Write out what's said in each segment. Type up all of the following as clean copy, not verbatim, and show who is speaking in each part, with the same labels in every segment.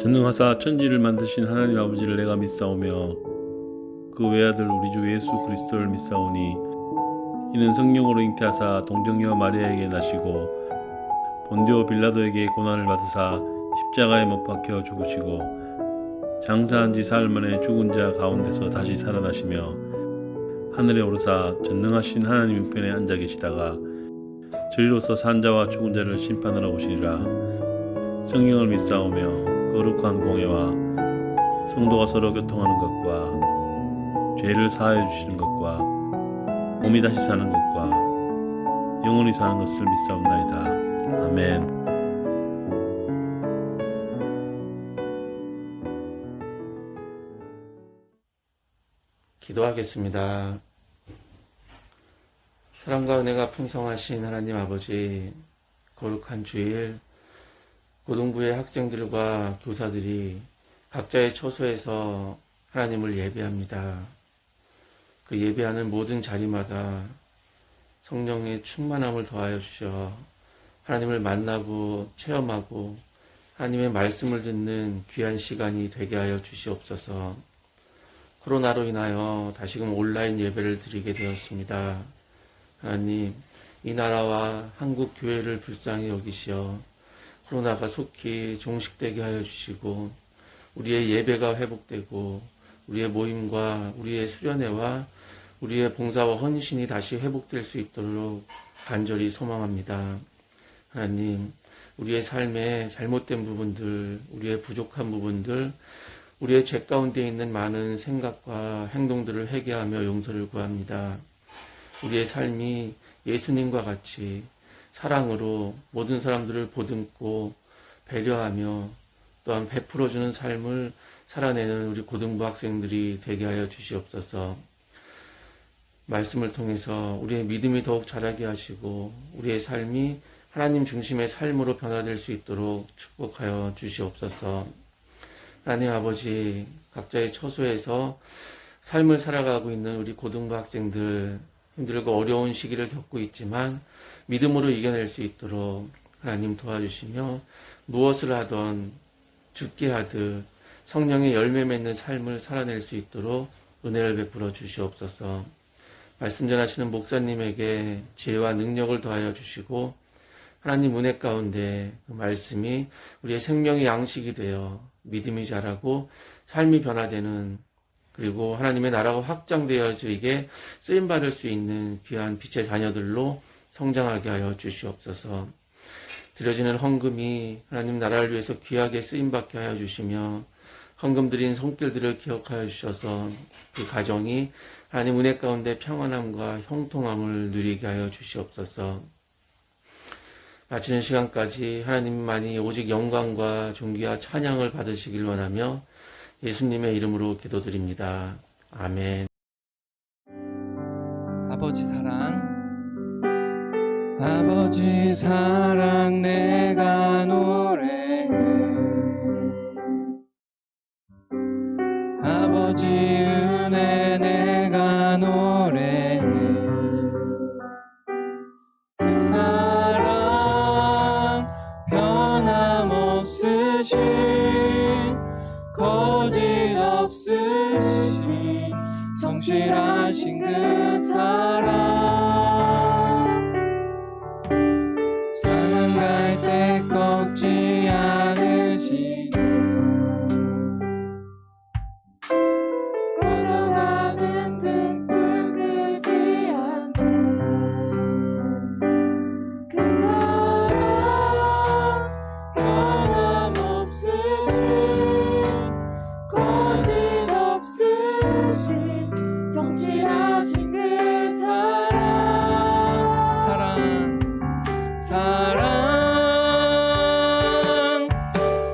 Speaker 1: 전능하사 천지를 만드신 하나님 아버지를 내가 믿사오며 그 외아들 우리 주 예수 그리스도를 믿사오니 이는 성령으로 잉태하사 동정녀 마리아에게 나시고 본디오 빌라도에게 고난을 받으사 십자가에 못 박혀 죽으시고 장사한 지 사흘 만에 죽은 자 가운데서 다시 살아나시며 하늘에 오르사 전능하신 하나님 우편에 앉아 계시다가 저리로서 산 자와 죽은 자를 심판하러 오시리라. 성령을 믿사오며 거룩한 공예와 성도가 서로 교통하는 것과 죄를 사하여 주시는 것과 몸이 다시 사는 것과 영원히 사는 것을 믿사옵나이다. 아멘.
Speaker 2: 기도하겠습니다. 사랑과 은혜가 풍성하신 하나님 아버지, 거룩한 주일 고등부의 학생들과 교사들이 각자의 처소에서 하나님을 예배합니다. 그 예배하는 모든 자리마다 성령의 충만함을 더하여 주셔 하나님을 만나고 체험하고 하나님의 말씀을 듣는 귀한 시간이 되게 하여 주시옵소서. 코로나로 인하여 다시금 온라인 예배를 드리게 되었습니다. 하나님, 이 나라와 한국 교회를 불쌍히 여기시어 코로나가 속히 종식되게 하여 주시고 우리의 예배가 회복되고 우리의 모임과 우리의 수련회와 우리의 봉사와 헌신이 다시 회복될 수 있도록 간절히 소망합니다. 하나님, 우리의 삶에 잘못된 부분들, 우리의 부족한 부분들, 우리의 죄 가운데 있는 많은 생각과 행동들을 회개하며 용서를 구합니다. 우리의 삶이 예수님과 같이 사랑으로 모든 사람들을 보듬고 배려하며 또한 베풀어주는 삶을 살아내는 우리 고등부 학생들이 되게 하여 주시옵소서. 말씀을 통해서 우리의 믿음이 더욱 자라게 하시고 우리의 삶이 하나님 중심의 삶으로 변화될 수 있도록 축복하여 주시옵소서. 하나님 아버지, 각자의 처소에서 삶을 살아가고 있는 우리 고등부 학생들, 힘들고 어려운 시기를 겪고 있지만 믿음으로 이겨낼 수 있도록 하나님 도와주시며 무엇을 하던 죽게 하듯 성령의 열매 맺는 삶을 살아낼 수 있도록 은혜를 베풀어 주시옵소서. 말씀 전하시는 목사님에게 지혜와 능력을 더하여 주시고 하나님 은혜 가운데 그 말씀이 우리의 생명의 양식이 되어 믿음이 자라고 삶이 변화되는, 그리고 하나님의 나라가 확장되어지게 쓰임받을 수 있는 귀한 빛의 자녀들로 성장하게 하여 주시옵소서. 드려지는 헌금이 하나님 나라를 위해서 귀하게 쓰임받게 하여 주시며 헌금 드린 손길들을 기억하여 주셔서 그 가정이 하나님 은혜 가운데 평안함과 형통함을 누리게 하여 주시옵소서. 마치는 시간까지 하나님만이 오직 영광과 존귀와 찬양을 받으시길 원하며 예수님의 이름으로 기도드립니다. 아멘.
Speaker 3: 아버지 사랑 내가 노래해. 아버지 은혜 내가 노래해. 그 사랑 변함없으신, 거짓 없으신, 성실하신 그 사랑, 사랑갈 때 꺾지 않으시고 꺼져가는 등불 끄지 않는 그 사랑 변함없으신, 거짓 없으신, 성실하신 그 사랑,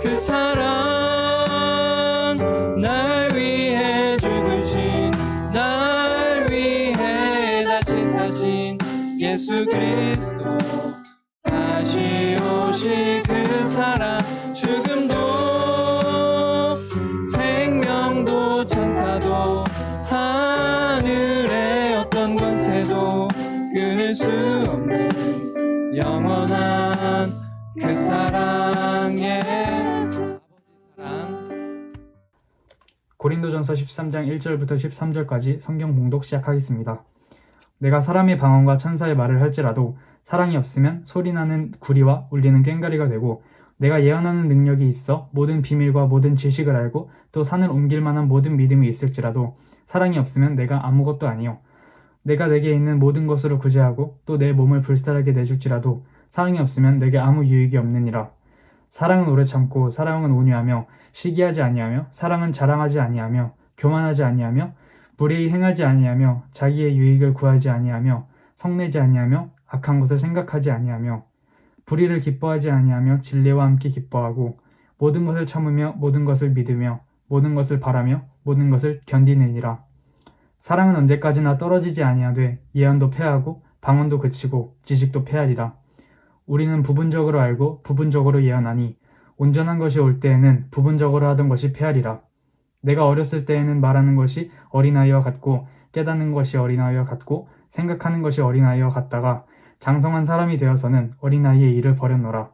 Speaker 3: 그 사랑, 날 위해 죽으신, 날 위해 다시 사신 예수 그리스도, 다시 오실 그 사랑, 죽음도 생명도 천사도 하늘의 어떤 권세도 끊을 수 없는 영원한 그 사랑의 아버지 사랑
Speaker 4: 고린도전서 13장 1절부터 13절까지 성경 봉독 시작하겠습니다. 내가 사람의 방언과 천사의 말을 할지라도 사랑이 없으면 소리나는 구리와 울리는 꽹과리가 되고, 내가 예언하는 능력이 있어 모든 비밀과 모든 지식을 알고 또 산을 옮길 만한 모든 믿음이 있을지라도 사랑이 없으면 내가 아무것도 아니요. 내가 내게 있는 모든 것으로 구제하고 또 내 몸을 불살하게 내줄지라도 사랑이 없으면 내게 아무 유익이 없느니라. 사랑은 오래 참고 사랑은 온유하며 시기하지 아니하며 사랑은 자랑하지 아니하며 교만하지 아니하며 불의히 행하지 아니하며 자기의 유익을 구하지 아니하며 성내지 아니하며 악한 것을 생각하지 아니하며 불의를 기뻐하지 아니하며 진리와 함께 기뻐하고 모든 것을 참으며 모든 것을 믿으며 모든 것을 바라며 모든 것을 견디느니라. 사랑은 언제까지나 떨어지지 아니하되 예언도 패하고 방언도 그치고 지식도 패하리라. 우리는 부분적으로 알고 부분적으로 예언하니 온전한 것이 올 때에는 부분적으로 하던 것이 패하리라. 내가 어렸을 때에는 말하는 것이 어린아이와 같고 깨닫는 것이 어린아이와 같고 생각하는 것이 어린아이와 같다가 장성한 사람이 되어서는 어린아이의 일을 버렸노라.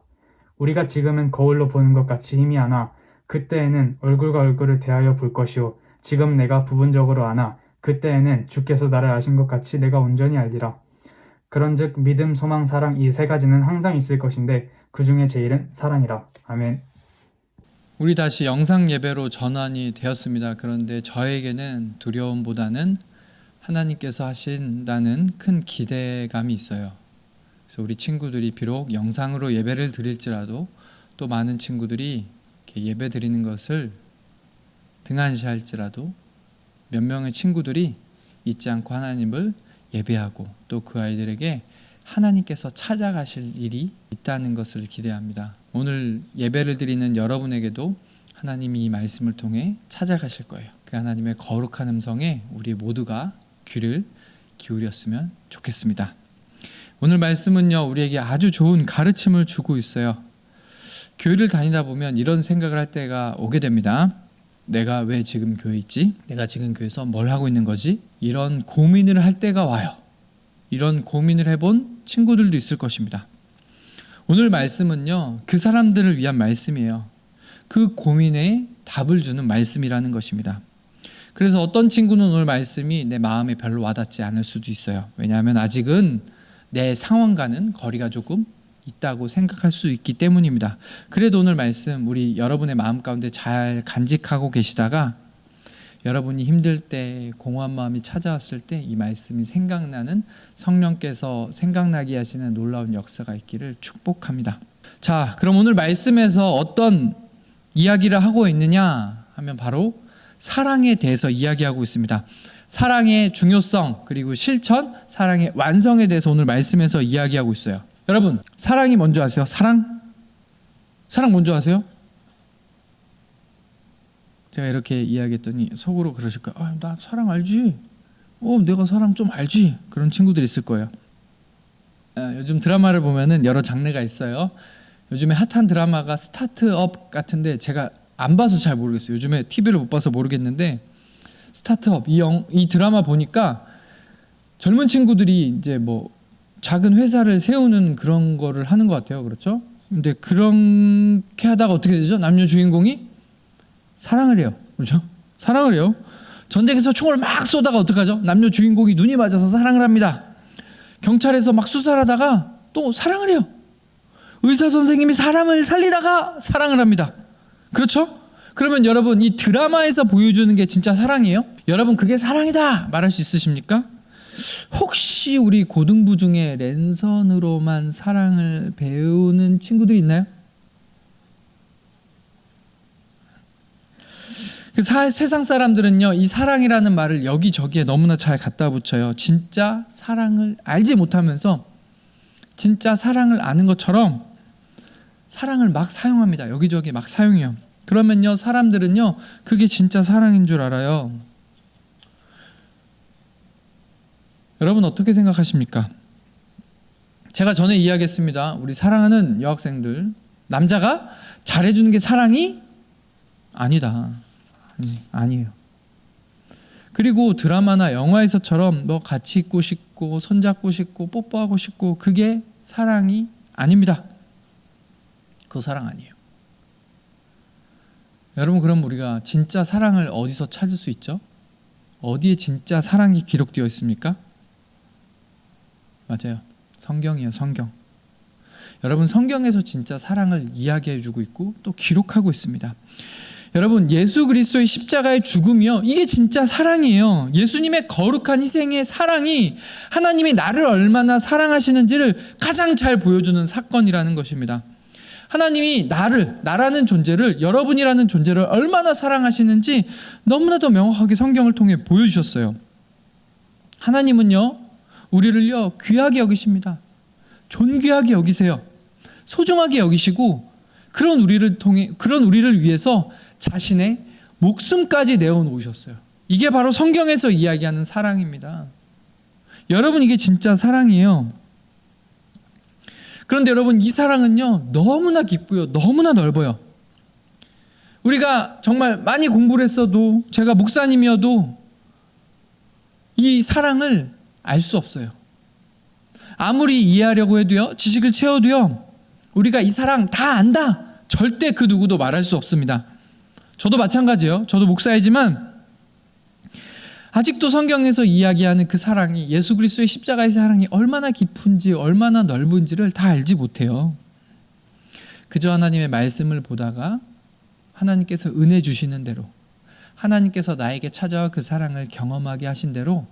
Speaker 4: 우리가 지금은 거울로 보는 것 같이 희미하나 그때에는 얼굴과 얼굴을 대하여 볼 것이요 지금 내가 부분적으로 아나 그때에는 주께서 나를 아신 것 같이 내가 온전히 알리라. 그런즉 믿음, 소망, 사랑 이 세 가지는 항상 있을 것인데 그 중에 제일은 사랑이라. 아멘.
Speaker 3: 우리 다시 영상 예배로 전환이 되었습니다. 그런데 저에게는 두려움보다는 하나님께서 하신다는 큰 기대감이 있어요. 그래서 우리 친구들이 비록 영상으로 예배를 드릴지라도 또 많은 친구들이 이렇게 예배 드리는 것을 등한시할지라도 몇 명의 친구들이 잊지 않고 하나님을 예배하고 또 그 아이들에게 하나님께서 찾아가실 일이 있다는 것을 기대합니다. 오늘 예배를 드리는 여러분에게도 하나님이 이 말씀을 통해 찾아가실 거예요. 그 하나님의 거룩한 음성에 우리 모두가 귀를 기울였으면 좋겠습니다. 오늘 말씀은요, 우리에게 아주 좋은 가르침을 주고 있어요. 교회를 다니다 보면 이런 생각을 할 때가 오게 됩니다. 내가 왜 지금 교회에 있지? 내가 지금 교회에서 뭘 하고 있는 거지? 이런 고민을 할 때가 와요. 이런 고민을 해본 친구들도 있을 것입니다. 오늘 말씀은요, 그 사람들을 위한 말씀이에요. 그 고민에 답을 주는 말씀이라는 것입니다. 그래서 어떤 친구는 오늘 말씀이 내 마음에 별로 와닿지 않을 수도 있어요. 왜냐하면 아직은 내 상황과는 거리가 조금 있다고 생각할 수 있기 때문입니다. 그래도 오늘 말씀 우리 여러분의 마음 가운데 잘 간직하고 계시다가 여러분이 힘들 때 공허한 마음이 찾아왔을 때 이 말씀이 생각나는 성령께서 생각나게 하시는 놀라운 역사가 있기를 축복합니다. 자, 그럼 오늘 말씀에서 어떤 이야기를 하고 있느냐 하면 바로 사랑에 대해서 이야기하고 있습니다. 사랑의 중요성 그리고 실천, 사랑의 완성에 대해서 오늘 말씀에서 이야기하고 있어요. 여러분, 사랑이 뭔지 아세요? 사랑 뭔지 아세요? 제가 이렇게 이야기했더니 속으로 그러실 거예요. 나 사랑 알지? 내가 사랑 좀 알지? 그런 친구들이 있을 거예요. 요즘 드라마를 보면은 여러 장르가 있어요. 요즘에 핫한 드라마가 스타트업 같은데 제가 안 봐서 잘 모르겠어요. 요즘에 TV를 못 봐서 모르겠는데 스타트업 이 드라마 보니까 젊은 친구들이 이제 뭐 작은 회사를 세우는 그런 거를 하는 것 같아요. 그렇죠? 근데 그렇게 하다가 어떻게 되죠? 남녀 주인공이 사랑을 해요. 그렇죠? 사랑을 해요. 전쟁에서 총을 막 쏘다가 어떡하죠? 남녀 주인공이 눈이 맞아서 사랑을 합니다. 경찰에서 막 수사하다가 또 사랑을 해요. 의사 선생님이 사람을 살리다가 사랑을 합니다. 그렇죠? 그러면 여러분, 이 드라마에서 보여주는 게 진짜 사랑이에요? 여러분, 그게 사랑이다 말할 수 있으십니까? 혹시 우리 고등부 중에 랜선으로만 사랑을 배우는 친구들이 있나요? 세상 사람들은요, 이 사랑이라는 말을 여기저기에 너무나 잘 갖다 붙여요. 진짜 사랑을 알지 못하면서 진짜 사랑을 아는 것처럼 사랑을 막 사용합니다. 여기저기 막 사용해요. 그러면요, 사람들은요, 그게 진짜 사랑인 줄 알아요. 여러분 어떻게 생각하십니까? 제가 전에 이야기했습니다. 우리 사랑하는 여학생들, 남자가 잘해주는 게 사랑이 아니다. 아니에요. 그리고 드라마나 영화에서처럼 뭐 같이 있고 싶고 손잡고 싶고 뽀뽀하고 싶고 그게 사랑이 아닙니다. 그거 사랑 아니에요. 여러분, 그럼 우리가 진짜 사랑을 어디서 찾을 수 있죠? 어디에 진짜 사랑이 기록되어 있습니까? 맞아요. 성경이에요, 성경. 여러분, 성경에서 진짜 사랑을 이야기해주고 있고 또 기록하고 있습니다. 여러분, 예수 그리스도의 십자가의 죽음이요, 이게 진짜 사랑이에요. 예수님의 거룩한 희생의 사랑이 하나님이 나를 얼마나 사랑하시는지를 가장 잘 보여주는 사건이라는 것입니다. 하나님이 나라는 존재를, 여러분이라는 존재를 얼마나 사랑하시는지 너무나도 명확하게 성경을 통해 보여주셨어요. 하나님은요, 우리를요 귀하게 여기십니다. 존귀하게 여기세요. 소중하게 여기시고 그런 우리를 위해서 자신의 목숨까지 내어놓으셨어요. 이게 바로 성경에서 이야기하는 사랑입니다. 여러분, 이게 진짜 사랑이에요. 그런데 여러분, 이 사랑은요 너무나 깊고요, 너무나 넓어요. 우리가 정말 많이 공부를 했어도, 제가 목사님이어도 이 사랑을 알 수 없어요. 아무리 이해하려고 해도요, 지식을 채워도요, 우리가 이 사랑 다 안다, 절대 그 누구도 말할 수 없습니다. 저도 마찬가지예요. 저도 목사이지만 아직도 성경에서 이야기하는 그 사랑이, 예수 그리스도의 십자가의 사랑이 얼마나 깊은지, 얼마나 넓은지를 다 알지 못해요. 그저 하나님의 말씀을 보다가 하나님께서 은혜 주시는 대로, 하나님께서 나에게 찾아와 그 사랑을 경험하게 하신 대로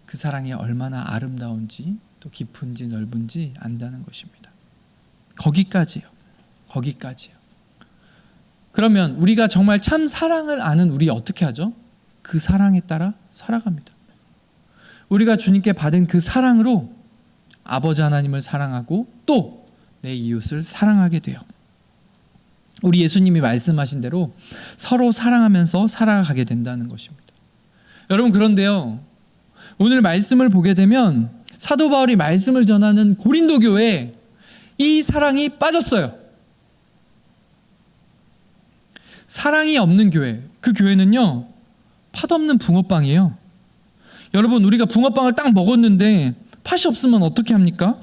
Speaker 3: 그 사랑이 얼마나 아름다운지, 또 깊은지 넓은지 안다는 것입니다. 거기까지요. 그러면 우리가 정말 참 사랑을 아는 우리 어떻게 하죠? 그 사랑에 따라 살아갑니다. 우리가 주님께 받은 그 사랑으로 아버지 하나님을 사랑하고 또 내 이웃을 사랑하게 돼요. 우리 예수님이 말씀하신 대로 서로 사랑하면서 살아가게 된다는 것입니다. 여러분, 그런데요, 오늘 말씀을 보게 되면 사도 바울이 말씀을 전하는 고린도 교회에 이 사랑이 빠졌어요. 사랑이 없는 교회, 그 교회는요 팥 없는 붕어빵이에요. 여러분, 우리가 붕어빵을 딱 먹었는데 팥이 없으면 어떻게 합니까?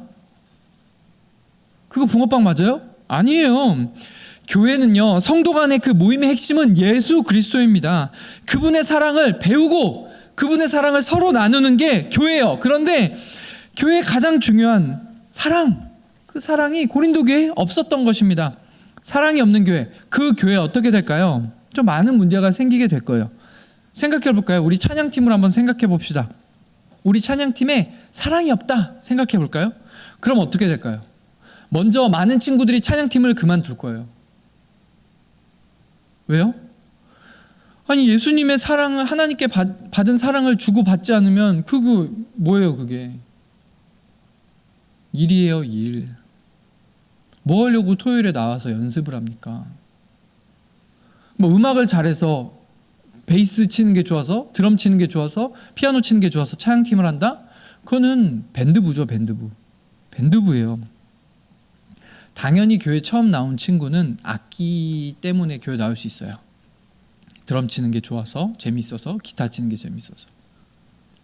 Speaker 3: 그거 붕어빵 맞아요? 아니에요. 교회는요, 성도 간의 그 모임의 핵심은 예수 그리스도입니다. 그분의 사랑을 배우고 그분의 사랑을 서로 나누는 게 교회예요. 그런데 교회의 가장 중요한 사랑, 그 사랑이 고린도 교회에 없었던 것입니다. 사랑이 없는 교회, 그 교회 어떻게 될까요? 좀 많은 문제가 생기게 될 거예요. 생각해 볼까요? 우리 찬양팀을 한번 생각해 봅시다. 우리 찬양팀에 사랑이 없다 생각해 볼까요? 그럼 어떻게 될까요? 먼저 많은 친구들이 찬양팀을 그만둘 거예요. 왜요? 아니, 예수님의 사랑을, 하나님께 받은 사랑을 주고받지 않으면 그거 뭐예요? 그게 일이에요, 일. 뭐 하려고 토요일에 나와서 연습을 합니까? 뭐 음악을 잘해서 베이스 치는 게 좋아서, 드럼 치는 게 좋아서, 피아노 치는 게 좋아서 찬양팀을 한다? 그거는 밴드부죠, 밴드부예요. 당연히 교회 처음 나온 친구는 악기 때문에 교회 나올 수 있어요. 드럼 치는 게 좋아서, 재밌어서, 기타 치는 게 재밌어서.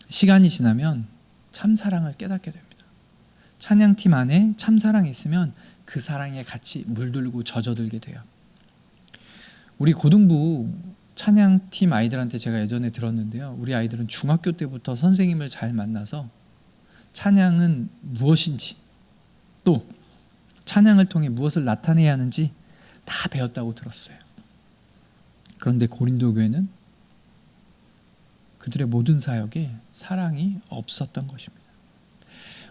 Speaker 3: 시간이 지나면 참사랑을 깨닫게 됩니다. 찬양팀 안에 참사랑이 있으면 그 사랑에 같이 물들고 젖어들게 돼요. 우리 고등부 찬양팀 아이들한테 제가 예전에 들었는데요, 우리 아이들은 중학교 때부터 선생님을 잘 만나서 찬양은 무엇인지, 또 찬양을 통해 무엇을 나타내야 하는지 다 배웠다고 들었어요. 그런데 고린도 교회는 그들의 모든 사역에 사랑이 없었던 것입니다.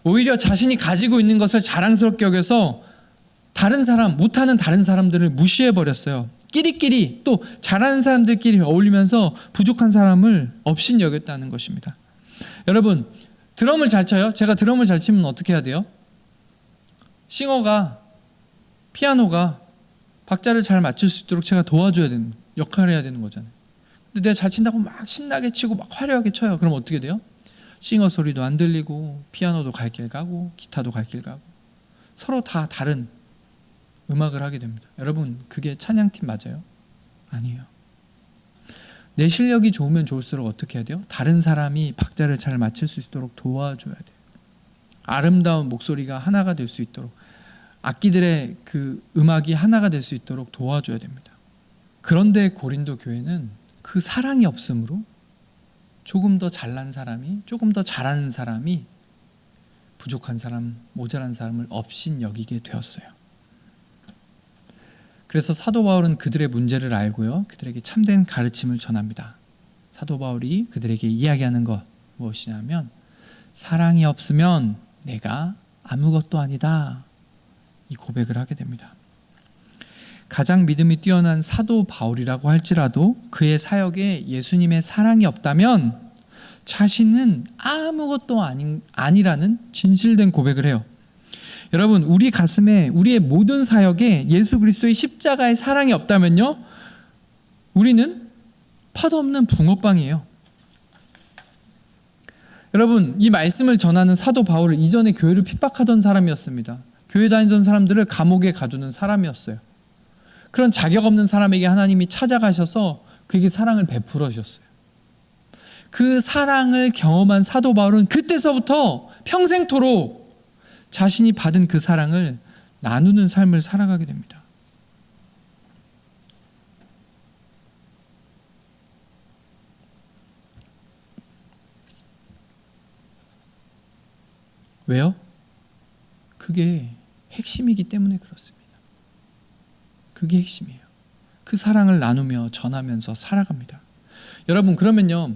Speaker 3: 오히려 자신이 가지고 있는 것을 자랑스럽게 여겨서 못하는 다른 사람들을 무시해버렸어요. 끼리끼리, 또 잘하는 사람들끼리 어울리면서 부족한 사람을 업신 여겼다는 것입니다. 여러분, 드럼을 잘 쳐요? 제가 드럼을 잘 치면 어떻게 해야 돼요? 싱어가, 피아노가 박자를 잘 맞출 수 있도록 제가 도와줘야 되는 역할을 해야 되는 거잖아요. 근데 내가 잘 친다고 막 신나게 치고 막 화려하게 쳐요. 그럼 어떻게 돼요? 싱어 소리도 안 들리고, 피아노도 갈 길 가고, 기타도 갈 길 가고, 서로 다 다른 음악을 하게 됩니다. 여러분, 그게 찬양팀 맞아요? 아니에요. 내 실력이 좋으면 좋을수록 어떻게 해야 돼요? 다른 사람이 박자를 잘 맞출 수 있도록 도와줘야 돼요. 아름다운 목소리가 하나가 될 수 있도록, 악기들의 그 음악이 하나가 될 수 있도록 도와줘야 됩니다. 그런데 고린도 교회는 그 사랑이 없으므로 조금 더 잘난 사람이, 조금 더 잘하는 사람이 부족한 사람, 모자란 사람을 업신 여기게 되었어요. 그래서 사도 바울은 그들의 문제를 알고요, 그들에게 참된 가르침을 전합니다. 사도 바울이 그들에게 이야기하는 것 무엇이냐면, 사랑이 없으면 내가 아무것도 아니다, 이 고백을 하게 됩니다. 가장 믿음이 뛰어난 사도 바울이라고 할지라도 그의 사역에 예수님의 사랑이 없다면 자신은 아무것도 아니라는 진실된 고백을 해요. 여러분, 우리 가슴에, 우리의 모든 사역에 예수 그리스도의 십자가의 사랑이 없다면요, 우리는 파도 없는 붕어빵이에요. 여러분, 이 말씀을 전하는 사도 바울은 이전에 교회를 핍박하던 사람이었습니다. 교회 다니던 사람들을 감옥에 가두는 사람이었어요. 그런 자격 없는 사람에게 하나님이 찾아가셔서 그에게 사랑을 베풀어 주셨어요. 그 사랑을 경험한 사도 바울은 그때서부터 평생토록 자신이 받은 그 사랑을 나누는 삶을 살아가게 됩니다. 왜요? 그게 핵심이기 때문에 그렇습니다. 그게 핵심이에요. 그 사랑을 나누며 전하면서 살아갑니다. 여러분, 그러면요,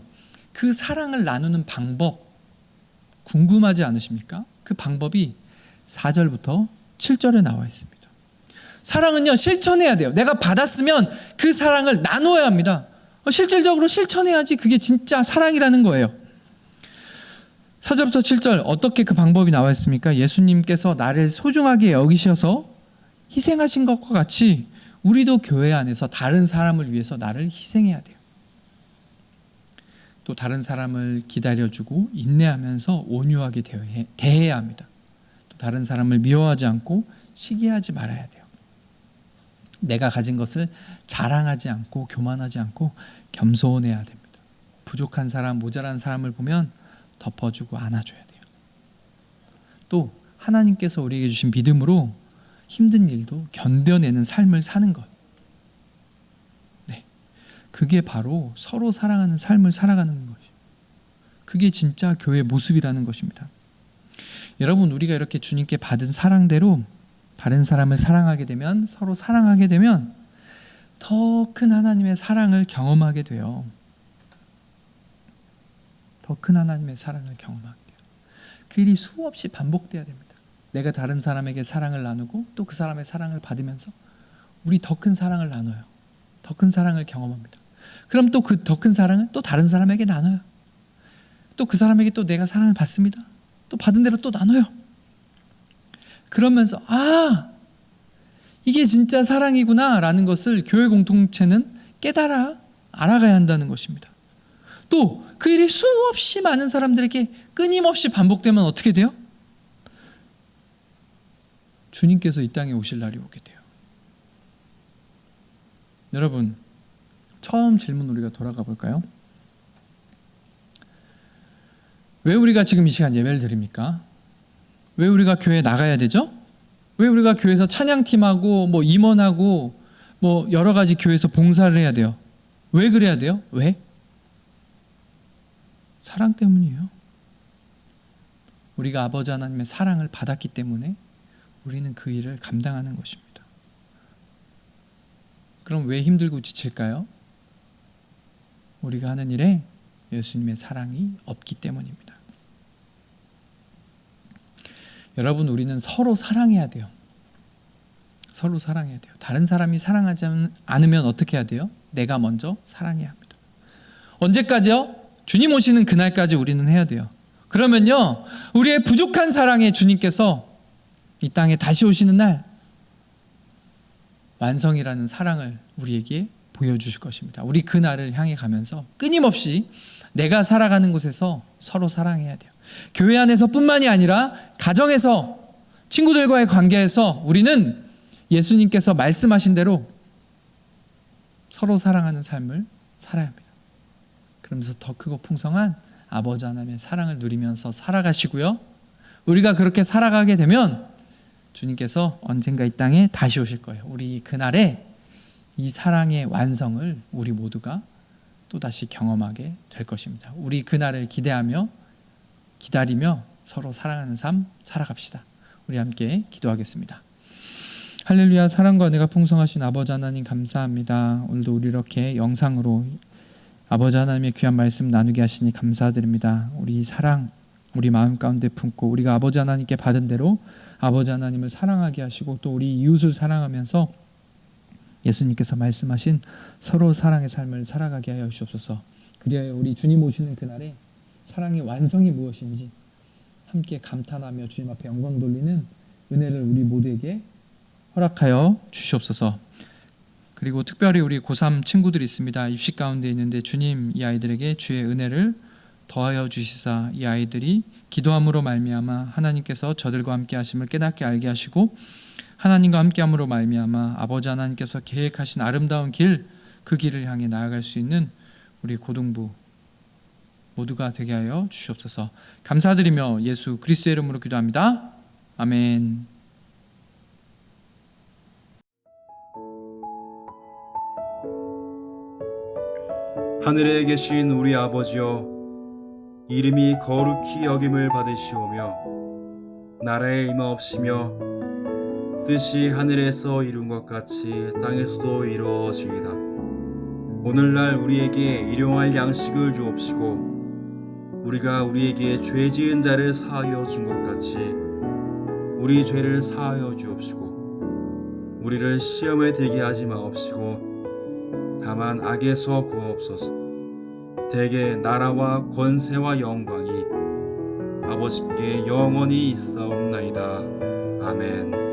Speaker 3: 그 사랑을 나누는 방법 궁금하지 않으십니까? 그 방법이 4절부터 7절에 나와 있습니다. 사랑은요, 실천해야 돼요. 내가 받았으면 그 사랑을 나누어야 합니다. 실질적으로 실천해야지 그게 진짜 사랑이라는 거예요. 4절부터 7절, 어떻게 그 방법이 나와 있습니까? 예수님께서 나를 소중하게 여기셔서 희생하신 것과 같이 우리도 교회 안에서 다른 사람을 위해서 나를 희생해야 돼요. 또 다른 사람을 기다려주고 인내하면서 온유하게 대해야 합니다. 또 다른 사람을 미워하지 않고 시기하지 말아야 돼요. 내가 가진 것을 자랑하지 않고 교만하지 않고 겸손해야 됩니다. 부족한 사람, 모자란 사람을 보면 덮어주고 안아줘야 돼요. 또 하나님께서 우리에게 주신 믿음으로 힘든 일도 견뎌내는 삶을 사는 것, 네, 그게 바로 서로 사랑하는 삶을 살아가는 것이에요. 그게 진짜 교회의 모습이라는 것입니다. 여러분, 우리가 이렇게 주님께 받은 사랑대로 다른 사람을 사랑하게 되면, 서로 사랑하게 되면 더 큰 하나님의 사랑을 경험하게 돼요. 더 큰 하나님의 사랑을 경험하게 돼요. 그 일이 수없이 반복돼야 됩니다. 내가 다른 사람에게 사랑을 나누고 또 그 사람의 사랑을 받으면서 우리 더 큰 사랑을 나눠요. 더 큰 사랑을 경험합니다. 그럼 또 그 더 큰 사랑을 또 다른 사람에게 나눠요. 또 그 사람에게 또 내가 사랑을 받습니다. 또 받은 대로 또 나눠요. 그러면서 이게 진짜 사랑이구나 라는 것을 교회 공동체는 알아가야 한다는 것입니다. 또 그 일이 수없이 많은 사람들에게 끊임없이 반복되면 어떻게 돼요? 주님께서 이 땅에 오실 날이 오게 돼요. 여러분, 처음 질문 우리가 돌아가 볼까요? 왜 우리가 지금 이 시간 예배를 드립니까? 왜 우리가 교회에 나가야 되죠? 왜 우리가 교회에서 찬양팀하고 임원하고 여러 가지 교회에서 봉사를 해야 돼요? 왜 그래야 돼요? 왜? 사랑 때문이에요. 우리가 아버지 하나님의 사랑을 받았기 때문에 우리는 그 일을 감당하는 것입니다. 그럼 왜 힘들고 지칠까요? 우리가 하는 일에 예수님의 사랑이 없기 때문입니다. 여러분, 우리는 서로 사랑해야 돼요. 서로 사랑해야 돼요. 다른 사람이 사랑하지 않으면 어떻게 해야 돼요? 내가 먼저 사랑해야 합니다. 언제까지요? 주님 오시는 그날까지 우리는 해야 돼요. 그러면요, 우리의 부족한 사랑에 주님께서 이 땅에 다시 오시는 날 완성이라는 사랑을 우리에게 보여주실 것입니다. 우리 그 날을 향해 가면서 끊임없이 내가 살아가는 곳에서 서로 사랑해야 돼요. 교회 안에서 뿐만이 아니라 가정에서, 친구들과의 관계에서 우리는 예수님께서 말씀하신 대로 서로 사랑하는 삶을 살아야 합니다. 그러면서 더 크고 풍성한 아버지 하나님의 사랑을 누리면서 살아가시고요, 우리가 그렇게 살아가게 되면 주님께서 언젠가 이 땅에 다시 오실 거예요. 우리 그날에 이 사랑의 완성을 우리 모두가 또다시 경험하게 될 것입니다. 우리 그날을 기대하며 기다리며 서로 사랑하는 삶 살아갑시다. 우리 함께 기도하겠습니다. 할렐루야. 사랑과 은혜가 풍성하신 아버지 하나님 감사합니다. 오늘도 우리 이렇게 영상으로 아버지 하나님의 귀한 말씀 나누게 하시니 감사드립니다. 우리 사랑 우리 마음 가운데 품고 우리가 아버지 하나님께 받은 대로 아버지 하나님을 사랑하게 하시고 또 우리 이웃을 사랑하면서 예수님께서 말씀하신 서로 사랑의 삶을 살아가게 하여 주옵소서. 그리하여 우리 주님 오시는 그날에 사랑의 완성이 무엇인지 함께 감탄하며 주님 앞에 영광 돌리는 은혜를 우리 모두에게 허락하여 주시옵소서. 그리고 특별히 우리 고3 친구들이 있습니다. 입시 가운데 있는데 주님 이 아이들에게 주의 은혜를 더하여 주시사 이 아이들이 기도함으로 말미암아 하나님께서 저들과 함께 하심을 깨닫게 알게 하시고 하나님과 함께함으로 말미암아 아버지 하나님께서 계획하신 아름다운 길, 그 길을 향해 나아갈 수 있는 우리 고등부 모두가 되게 하여 주시옵소서. 감사드리며 예수 그리스도의 이름으로 기도합니다. 아멘.
Speaker 5: 하늘에 계신 우리 아버지여, 이름이 거룩히 여김을 받으시오며 나라에 임하옵시며 뜻이 하늘에서 이룬 것 같이 땅에서도 이루어지이다. 오늘날 우리에게 일용할 양식을 주옵시고 우리가 우리에게 죄 지은 자를 사하여 준 것 같이 우리 죄를 사하여 주옵시고 우리를 시험에 들게 하지 마옵시고 다만 악에서 구하옵소서. 대개 나라와 권세와 영광이 아버지께 영원히 있사옵나이다. 아멘.